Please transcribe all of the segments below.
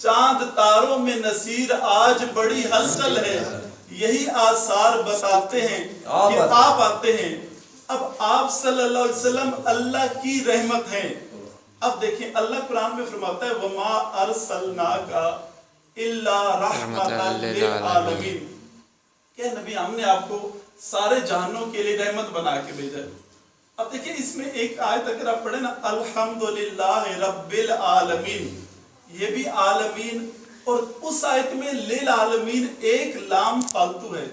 چاند تاروں میں نصیر آج بڑی ہلچل ہے، یہی آثار بتاتے ہیں کہ آپ آتے ہیں۔ اب آپ صلی اللہ علیہ وسلم اللہ کی رحمت ہیں۔ اب دیکھیں اللہ قرآن میں فرماتا ہے وَمَا أَرْسَلْنَاكَ إِلَّا رَحْمَةً لِلْعَالَمِينَ کہ نبی ہم نے آپ کو سارے جہانوں کے لیے رحمت بنا کے بھیجا ہے۔ اب دیکھیں اس میں ایک آیت اگر آپ پڑھیں نا الحمدللہ رب العالمین، یہ بھی عالمین، اور اس آیت میں للعالمین ایک لام فالتو ہے۔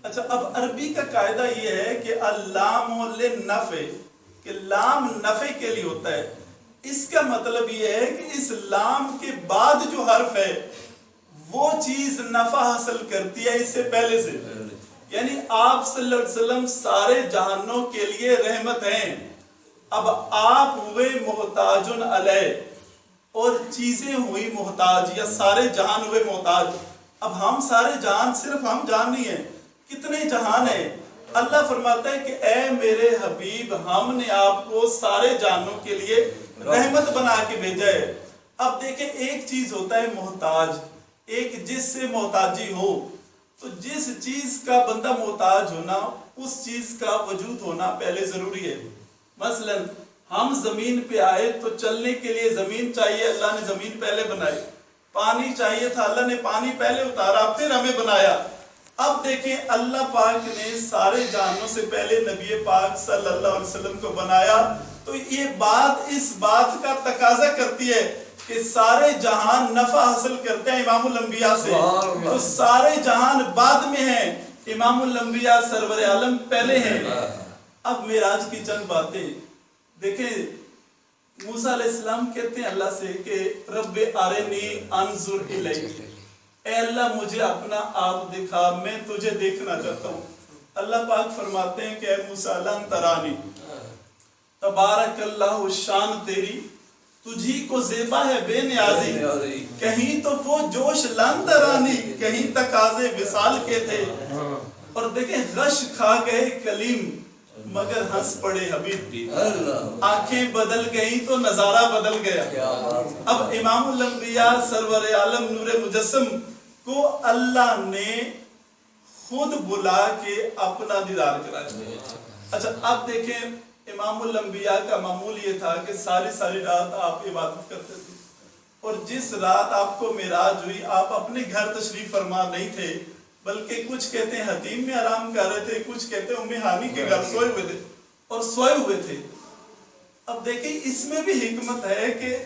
اچھا اب عربی کا قاعدہ یہ ہے کہ اللام للنفع، کہ لام نفع کے لیے ہوتا ہے۔ اس کا مطلب یہ ہے کہ اس لام کے بعد جو حرف ہے وہ چیز نفع حاصل کرتی ہے اس سے پہلے سے، یعنی آپ صلی اللہ علیہ وسلم سارے جہانوں کے لیے رحمت ہیں۔ اب آپ ہوئے محتاجن علیہ اور چیزیں ہوئی محتاج، یا سارے جہان ہوئے محتاج۔ اب ہم سارے جہان، صرف ہم جہان نہیں ہیں، کتنے جہان ہیں۔ اللہ فرماتا ہے کہ اے میرے حبیب ہم نے آپ کو سارے جہانوں کے لیے رحمت بنا کے بھیجا ہے۔ اب دیکھیں ایک چیز ہوتا ہے محتاج، ایک جس سے محتاجی ہو، تو جس چیز کا بندہ محتاج ہونا اس چیز کا وجود ہونا پہلے ضروری ہے۔ مثلا ہم زمین پہ آئے تو چلنے کے لیے زمین چاہیے، اللہ نے زمین پہلے بنائی۔ پانی چاہیے تھا، اللہ نے پانی پہلے اتارا پھر ہمیں بنایا۔ اب دیکھیں اللہ پاک نے سارے جہانوں سے پہلے نبی پاک صلی اللہ علیہ وسلم کو بنایا، تو یہ بات اس بات کا تقاضا کرتی ہے کہ سارے جہان نفع حاصل کرتے ہیں امام الانبیاء سے، تو سارے جہان بعد میں ہیں، امام الانبیاء سرور عالم پہلے ہیں۔ اب معراج کی چند باتیں دیکھیں، موسیٰ علیہ السلام کہتے ہیں اللہ سے کہ رب ارنی انظر الیک، اے اللہ مجھے اپنا آپ دکھا، میں تجھے دیکھنا چاہتا ہوں۔ اللہ پاک فرماتے ہیں کہ اے موسیٰ لن ترانی، تبارک اللہ شان تیری، تجھی کو زیبا ہے بے نیازی، کہیں تو وہ جوش لن ترانی، کہیں تقاضے وصال کے تھے۔ اور دیکھیں غش کھا گئے کلیم مگر ہنس پڑے حبیب، آنکھیں بدل گئی تو نظارہ بدل گیا۔ اب امام الانبیاء سرور عالم نور مجسم کو اللہ نے خود بلا کے اپنا دیدار کرایا۔ اچھا اب دیکھیں امام الانبیاء کا معمول یہ تھا کہ ساری رات آپ عبادت کرتے تھے، اور جس رات آپ کو معراج ہوئی آپ اپنے گھر تشریف فرما نہیں تھے، بلکہ کچھ کہتے ہیں حتیم میں آرام کر رہے تھے، کچھ کہتے ہیں ام ہانی کے گھر سوئے ہوئے تھے اور سوئے ہوئے تھے۔ اب دیکھیں اس میں بھی حکمت ہے کہ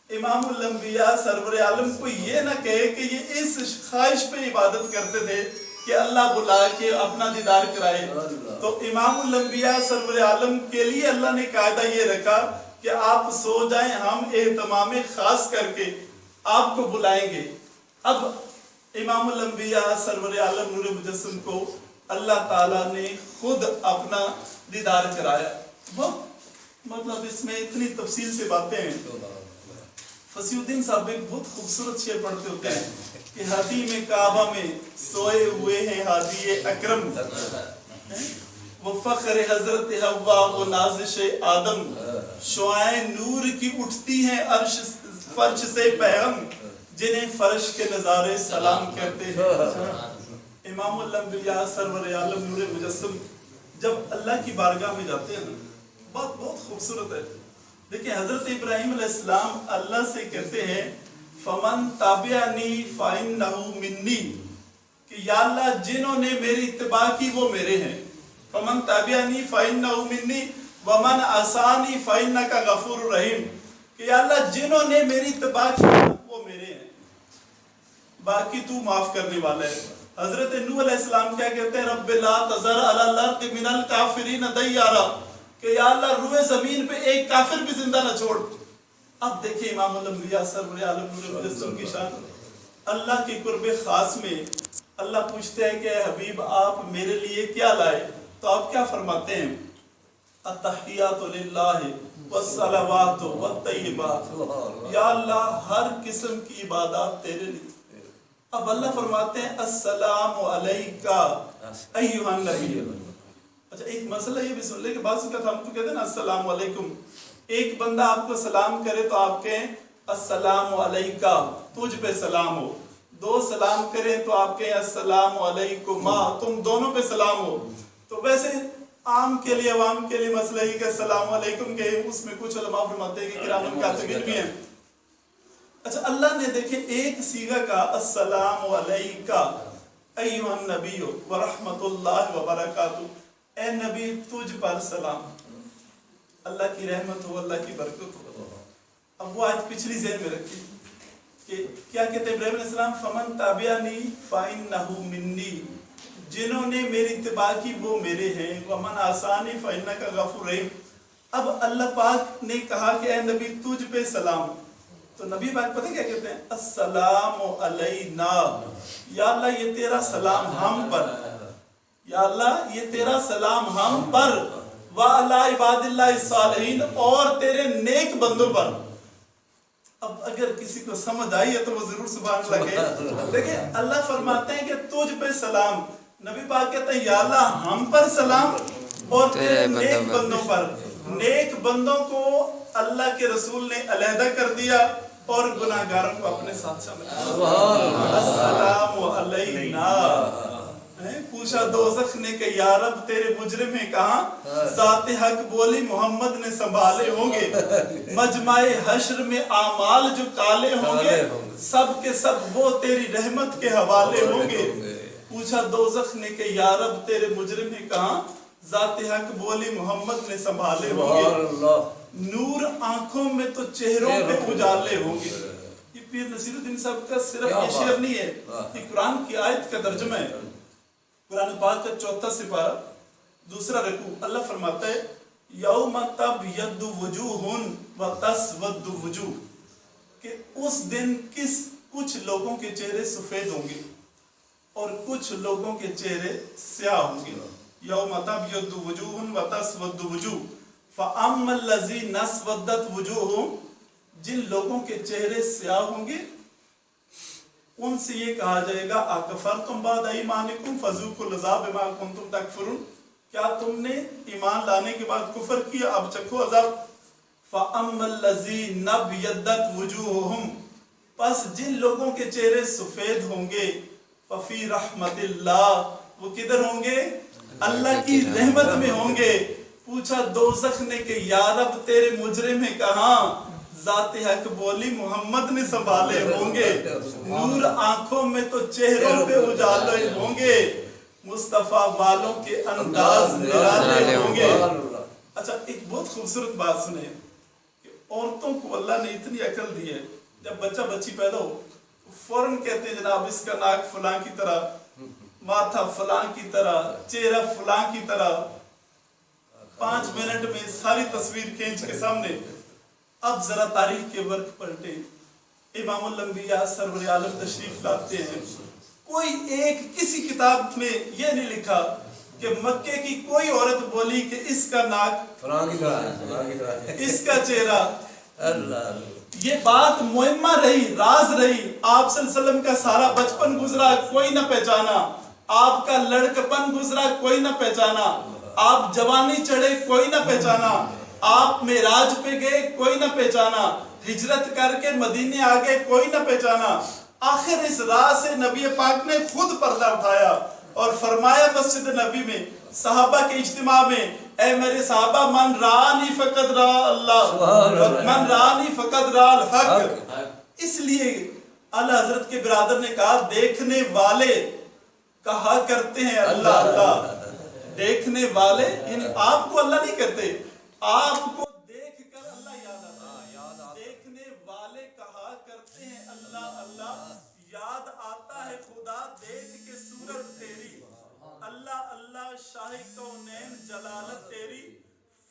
امام الانبیاء سرور عالم کو یہ نہ کہے کہ یہ اس خواہش پہ عبادت کرتے تھے کہ اللہ بلا کے اپنا دیدار کرائے، تو امام الانبیاء سرور عالم کے لیے اللہ نے قاعدہ یہ رکھا کہ آپ سو جائیں، ہم اہتمام خاص کر کے آپ کو بلائیں گے۔ اب امام الانبیاء سرور عالم نور مجسم کو اللہ تعالیٰ نے خود اپنا دیدار کرایا۔ بہت مطلب اس میں اتنی تفصیل سے باتیں ہیں۔ فصیح الدین صاحب ایک بہت خوبصورت شعر پڑھتے ہوتے ہیں کہ ہادی میں کعبہ میں سوئے ہوئے ہیں ہادی اکرم، وہ فخر حضرت حوا وہ نازش آدم، شعائیں نور کی اٹھتی ہیں عرش فرش سے پیغم، جنہیں فرش کے نظارے سلام کہتے ہیں۔ امام الانبیاء سرور عالم نور مجسم جب اللہ کی بارگاہ میں جاتے ہیں بات بہت خوبصورت ہے۔ دیکھیں حضرت ابراہیم علیہ السلام اللہ سے کہتے ہیں فمن تابعنی فإنہ منی، کہ یا اللہ جنہوں نے میری اتباع کی وہ میرے ہیں۔ فمن تابعنی فإنہ منی ومن عصانی فإنک غفور رحیم، کہ یا اللہ جنہوں نے میری اتباع کی وہ میرے ہیں، باقی تو معاف کرنے والا ہے۔ حضرت نوح علیہ السلام کیا کہتے ہیں رب لا تذر علی الارض من الکافرین دیارا، کہ یا اللہ روئے زمین پہ ایک کافر بھی زندہ نہ چھوڑ۔ اب دیکھیں امام الانبیاء سرور عالم نور مجسم کی شان۔ اللہ کی قرب خاص میں اللہ پوچھتے ہیں کہ اے حبیب آپ میرے لیے کیا لائے، تو آپ کیا فرماتے ہیں التحیات للہ والصلوات والطیبات، یا اللہ ہر قسم کی عبادات تیرے لیے۔ اب اللہ فرماتے ہیں السلام علیکہ ایھا النبی۔ اچھا ایک مسئلہ یہ بھی سن لے کہ بعض اوقات ہم تو کہتے ہیں نا السلام علیکم، ایک بندہ آپ کو سلام کرے تو آپ کہیں السلام علیکہ تجھ پہ سلام ہو. دو سلام کریں تو آپ کہیں السلام علیکما تم دونوں پہ سلام ہو. تو ویسے عام کے لیے عوام کے لیے مسئلہ ہی کہ السلام علیکم کے اس میں کچھ علماء فرماتے ہیں کہ کرامن کاتبین بھی ہیں. اچھا اللہ نے دیکھیں ایک صیغہ کا السلام علیکہ ایھا النبی ورحمۃ اللہ وبرکاتہ. اے نبی تجھ پر سلام, اللہ کی رحمت ہو, اللہ کی برکت ہو. اب وہ آج پچھلی ذہن میں رکھی کہ کیا کہتے ہیں ابراہیم علیہ السلام فمن تابعنی فإنہ منی, جنہوں نے میری اتباع کی وہ میرے ہیں. ومن عصانی فإنک غفور رحیم. اب اللہ پاک نے کہا کہ اے نبی تجھ پہ سلام, تو نبی پاک پتہ کیا کہتے ہیں السلام علینا, یا اللہ یہ تیرا سلام ہم پر, یا اللہ یہ تیرا سلام ہم پر, وعلی عباد اللہ الصالحین اور تیرے نیک بندوں پر. اب اگر کسی کو سمجھ آئی ہے تو وہ ضرور سبحان اللہ کہے. دیکھیں اللہ فرماتے ہیں کہ تجھ پہ سلام, نبی پاک کہتے ہیں یا اللہ ہم پر سلام اور تیرے نیک بندوں پر. نیک بندوں کو اللہ کے رسول نے علیحدہ کر دیا اور گناہگاروں کو اپنے ساتھ شامل کیا. السلام علینا. پوچھا دوزخ نے کہ یا رب تیرے مجرم ہیں کہاں, ذات حق بولی محمد نے سنبھالے ہوں گے. مجمع حشر میں اعمال جو کالے ہوں گے سب کے سب وہ تیری رحمت کے حوالے ہوں گے. پوچھا دوزخ نے کہ یا رب تیرے مجرم ہیں کہاں, ذات حق بولی محمد نے سنبھالے ہوں گے. نور آنکھوں میں تو چہروں پہ اجالے ہوں گے. یہ پیر نصیر الدین صاحب کا صرف یہ شعر نہیں ہے, یہ قرآن کی آیت کا ترجمہ ہے. قرآن پاک کا 4 سپارہ 2 رکوع اللہ فرماتا ہے یوم تبیض وجوہ وتسود وجوہ, کہ اس دن کچھ لوگوں کے چہرے سفید ہوں گے اور کچھ لوگوں کے چہرے سیاہ ہوں گے. یوم تبیض وجوہ وتسود وجوہ فاما الذین اسودت وجوہہم, جن لوگوں کے چہرے سیاہ ہوں گے ان سے یہ کہا جائے گا اکفرتم بعد ایمانکم فذوقوا العذاب بما کنتم تکفرون, کیا تم نے ایمان لانے کے بعد کفر کیا اب چکھو عذاب. فاما الذین ابیضت وجوہہم, پس جن لوگوں کے چہرے سفید ہوں گے ففی رحمت اللہ, وہ کدھر ہوں گے اللہ کی رحمت میں ہوں گے. پوچھا دوزخ نے کہ یا رب تیرے مجرم ہیں کہاں, ذات حق بولی محمد نے سنبھالے ہوں گے. نور آنکھوں میں تو چہروں پہ اجالے ہوں گے. مصطفیٰ والوں کے انداز نرالے ہوں گے. اچھا ایک بہت خوبصورت بات سنیں کہ عورتوں کو اللہ نے اتنی عقل دی ہے, جب بچہ بچی پیدا ہو فوراً کہتے ہیں جناب اس کا ناک فلاں کی طرح, ماتھا فلاں کی طرح, چہرہ فلاں کی طرح. 5 منٹ میں ساری تصویر کھینچ کے سامنے. اب ذرا تاریخ کے ورق پلٹے, امام الانبیاء سرور عالم تشریف لاتے ہیں, کوئی ایک کسی کتاب میں یہ نہیں لکھا کہ مکے کی کوئی عورت بولی کہ اس کا ناک اس کا چہرہ. یہ بات مہمہ رہی, راز رہی. آپ صلی اللہ علیہ وسلم کا سارا بچپن گزرا کوئی نہ پہچانا, آپ کا لڑکپن گزرا کوئی نہ پہچانا, آپ جوانی چڑھے کوئی نہ پہچانا, آپ معراج پہ گئے کوئی نہ پہچانا, ہجرت کر کے مدینے آگے کوئی نہ پہچانا. آخر اس راہ سے نبی پاک نے خود پردہ اٹھایا اور فرمایا مسجد نبی میں صحابہ کے اجتماع میں, اے میرے صحابہ من رانی فقد را اللہ, من رانی فقد را الحق. اس لیے اعلی حضرت کے برادر نے کہا دیکھنے والے کہا کرتے ہیں اللہ اللہ. دیکھنے والے یعنی آپ کو اللہ نہیں کرتے, آپ کو دیکھ کر اللہ یاد آتا ہے. دیکھنے والے کہا کرتے ہیں اللہ اللہ, یاد آتا ہے خدا دیکھ کے صورت تیری. اللہ اللہ شاہ کونین جلالت تیری,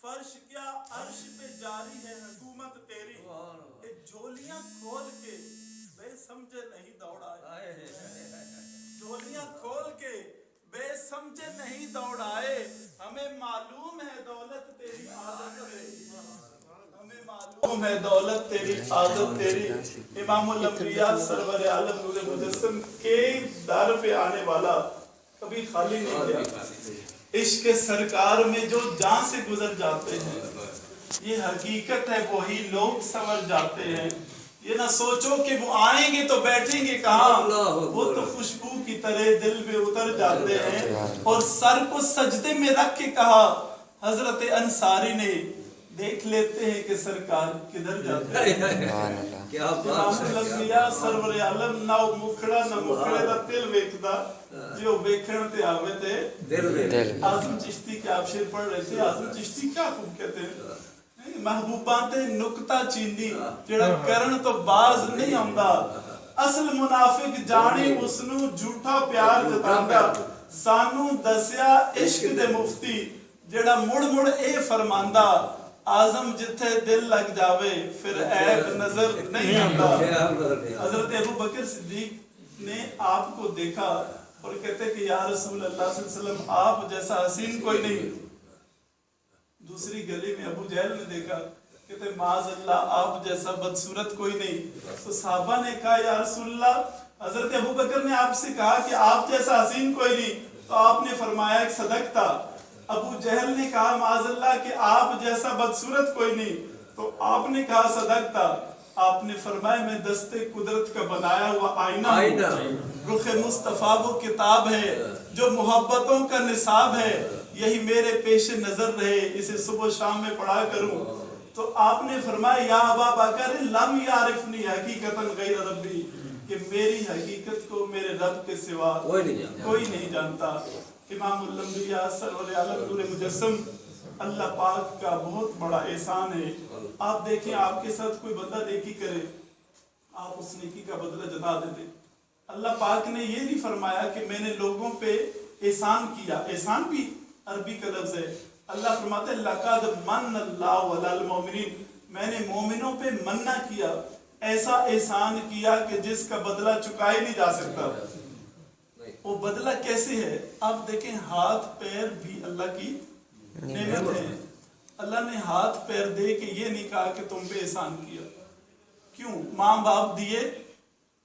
فرش کیا عرش پہ جاری ہے حکومت تیری. جھولیاں کھول کے بے سمجھے نہیں دوڑائے, جھولیاں کھول کے بے سمجھے نہیں دوڑائے. ہمیں معلوم ہے دولت تیری عادت تیری, ہمیں معلوم ہے دولت تیری عادت تیری. امام الانبیاء سرور عالم نور مجسم کے در پہ آنے والا کبھی خالی نہیں گیا. عشق سرکار میں جو جان سے گزر جاتے ہیں, یہ حقیقت ہے وہی لوگ سمجھ جاتے ہیں. یہ نہ سوچو کہ وہ آئیں گے تو بیٹھیں گے کہاں، وہ تو خوشبو کی طرح دل میں اتر جاتے ہیں۔ اور سر کو سجدے میں رکھ کے کہا حضرت انصاری نے، دیکھ لیتے ہیں کہ سرکار کدھر جاتے ہیں۔ امام الانبیاء سرور عالم نہ مکھڑا نہ مکھڑے دا دل ویکھدا، جو ویکھن تے آوے تے دل۔ اعظم چشتی کے آپ شعر پڑھ رہے تھے، اعظم چشتی کیا خوب کہتے ہیں، محبوباں تے نکتہ چیندی جڑا کرن تو باز نہیں آندا، اصل منافق جانی اس نو جھوٹا پیار جتاندا، سانو دسیا عشق دے مفتی جڑا مڑ مڑ اے فرماندا، اعظم جتھے دل لگ جاوے پھر عیب نظر نہیں آندا۔ حضرت ابو بکر صدیق نے آپ کو دیکھا اور کہتے کہ یا رسول اللہ صلی اللہ علیہ وسلم آپ جیسا حسین کوئی نہیں۔ دوسری گلی میں ابو جہل نے دیکھا، کہتے معاذ اللہ آپ جیسا بدصورت کوئی نہیں۔ تو صحابہ نے کہا یا رسول اللہ، حضرت ابو بکر نے آپ سے کہا کہ آپ جیسا حسین کوئی نہیں، تو آپ نے فرمایا ایک صدق تھا۔ ابو جہل نے کہا معاذ اللہ کہ آپ جیسا بدصورت کوئی نہیں، تو آپ نے کہا صدق تھا۔ آپ نے فرمایا میں دستے قدرت کا بنایا ہوا آئینہ ہوں، رخ مصطفیٰ وہ کتاب ہے جو محبتوں کا نصاب ہے، یہی میرے پیش نظر رہے، اسے صبح و شام میں پڑھا کروں۔ تو آپ نے فرمایا یا ابا بکر لم یعرفنی حقیقتا غیر ربی، کہ میری حقیقت کو میرے رب کے سوا کوئی نہیں جانتا۔ امام الانبیاء سرور عالم نور مجسم، اللہ پاک کا بہت بڑا احسان ہے۔ آپ دیکھیں آپ کے ساتھ کوئی بندہ نیکی کرے، آپ اس نیکی کا بدلہ جتا دیتے۔ اللہ پاک نے یہ نہیں فرمایا کہ میں نے لوگوں پہ احسان کیا، احسان بھی عربی کا لفظ ہے۔ اللہ فرماتے ہیں لَقَدْ مَنَّ اللَّهُ عَلَى الْمُؤْمِنِينَ، میں نے مومنوں پہ منع کیا، ایسا احسان کیا کہ جس کا بدلہ چکا ہی نہیں جا سکتا۔ وہ بدلہ کیسے ہے؟ آپ دیکھیں ہاتھ پیر بھی اللہ کی نعمت ہے۔ اللہ نے ہاتھ پیر دے کے یہ نہیں کہا کہ تم پہ احسان کیا۔ کیوں؟ ماں باپ دیے،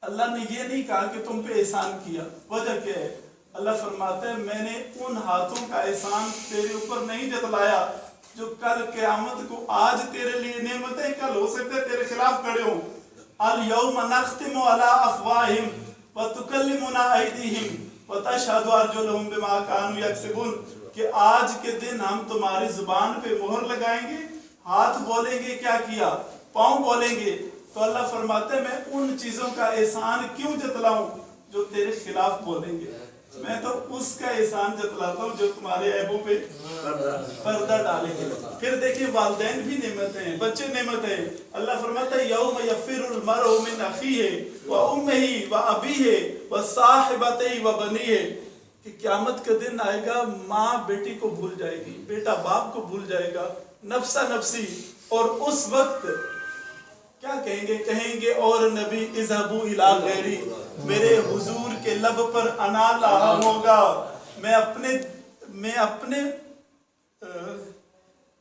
اللہ نے یہ نہیں کہا کہ تم پہ احسان کیا۔ وجہ کیا ہے؟ اللہ فرماتا ہے میں نے ان ہاتھوں کا احسان تیرے اوپر نہیں جتلایا جو کل قیامت کو آج تیرے لیے نعمتیں کل ہو سکتے تیرے خلاف کھڑے ہوں۔ اليوم نختم على افواہہم وتکلمنا ایدیہم وتشہد ارجلہم بما کانوا یکسبون، کہ آج کے دن ہم تمہاری زبان پہ مہر لگائیں گے، ہاتھ بولیں گے کیا کیا، پاؤں بولیں گے۔ تو اللہ فرماتے ہیں میں ان چیزوں کا احسان کیوں جتلاؤں جو تیرے خلاف بولیں گے، میں تو اس کا احسان جتلاتا ہوں جو تمہارے عیبوں پہ پردہ ڈالیں گے۔ پھر دیکھیں والدین بھی نعمت ہیں، بچے نعمت ہیں۔ اللہ فرماتا ہے یوم یفر المرء من اخیہ وامہ وابیہ وصاحبتہ وبنیہ، کہ قیامت کا دن آئے گا ماں بیٹی کو بھول جائے گی، بیٹا باپ کو بھول جائے گا، نفسا نفسی۔ اور اس وقت کیا کہیں گے؟ کہیں گے اور نبی اذهبوا الی غیری، میرے حضور کے لب پر انا لاحا ہوگا، میں اپنے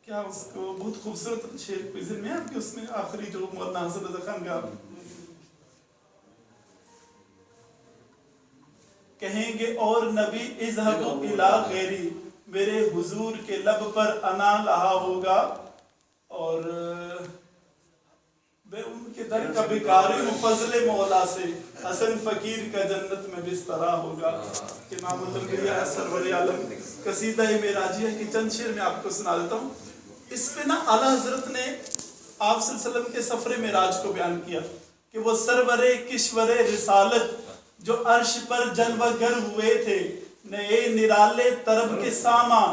کیا اس کو بہت خوبصورت شعر کو ذہن میں ہے کہ اس میں آخری جو مولانا حسن رضا خان کا کہیں گے اور نبی اذهبوا الی غیری، میرے حضور کے لب پر انا لاحا ہوگا، اور میں ان کے در کا بیکاری ہوں فضل مولا سے، حسن فقیر کا جنت میں بسترا ہوگا۔ امام الانبیاء سرور عالم قصیدہ معراجیہ کی چند شعر میں آپ کو سنا دیتا ہوں۔ اس پہ نا اعلیٰ حضرت نے آپ صلی اللہ علیہ وسلم کے سفر معراج کو بیان کیا کہ وہ سرور کشور رسالت جو عرش پر جلوہ گر ہوئے تھے، نئے نرالے طرب کے ساما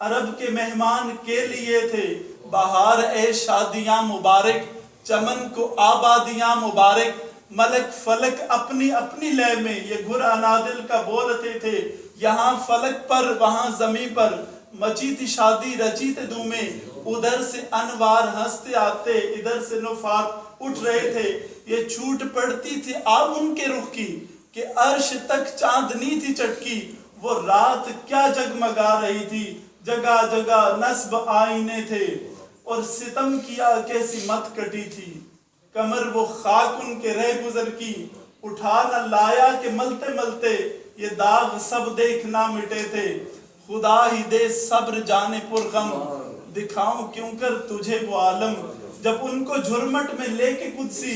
عرب کے مہمان کے لیے تھے، بہار اے شادیاں مبارک چمن کو آبادیاں مبارک، ملک فلک اپنی اپنی لے میں یہ گر انادل کا بولتے تھے، یہاں فلک پر وہاں زمین پر مچی تھی شادی رچی تھے دھومیں، ادھر سے انوار ہنستے آتے ادھر سے نفات اٹھ رہے تھے، یہ چھوٹ پڑتی تھی آپ ان کے رخ کی کہ عرش تک چاندنی تھی چٹکی، وہ رات کیا جگمگا رہی تھی، جگہ جگہ نصب آئینے تھے، اور ستم کیا کیسی مت کٹی تھی، کمر وہ خاک ان کے رہ گزر کی، اٹھا نہ لایا کہ ملتے ملتے یہ داغ سب دیکھ نہ مٹے تھے، خدا ہی دے صبر جانے پر غم، دکھاؤں کیوں کر تجھے وہ عالم، جب ان کو جھرمٹ میں لے کے قدسی